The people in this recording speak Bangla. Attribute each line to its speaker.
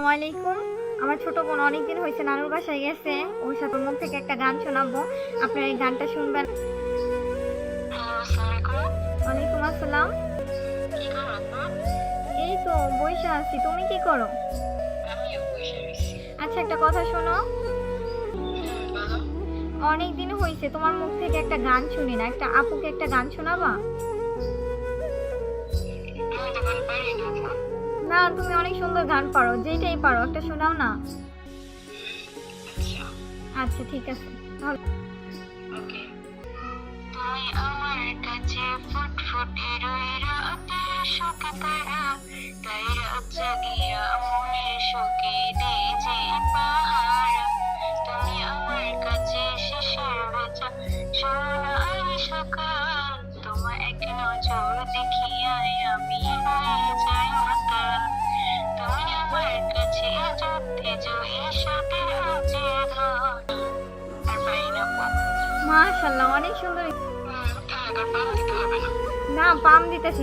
Speaker 1: আসসালামু আলাইকুম। আমার ছোট বোন অনেকদিন হয়েছে নানুর বাসায় গেছে, ওর সাথে ওর মুখ থেকে একটা গান শোনাবো। আপনারা এই গানটা শুনবেন। ওয়ালাইকুম আসসালাম। এই তো বইসা আছি, তুমি কি করো? আচ্ছা, একটা কথা শোনো, অনেকদিন হয়েছে তোমার মুখ থেকে একটা গান শুনি না, একটা আপুকে একটা গান শোনাবা? না, তুমি অনেক সুন্দর গান পারো, যেটাই পারো একটা শোনাও না। আচ্ছা ঠিক আছে, তাহলে
Speaker 2: ওকে। তুই আমার কাছে ফুটফুটে রাতের শোকে তারা, তাই রাত জাগিয়া মনের শোকে দে যে পাহারা। তুমি আমার কাছে শেষের বেচা সোনার সকাল, তোমার এক নজর দেখিয়াই আমি হয়ে যাই মাতাল। তুমি আমার কাছে যুদ্ধে জয়ী সাথে হাতে ধর। আর পারি না
Speaker 1: মাশাআল্লাহ, অনেক সুন্দর।
Speaker 2: তাহলে পাম দিতে হবে না।
Speaker 1: না, পাম দিতেছি।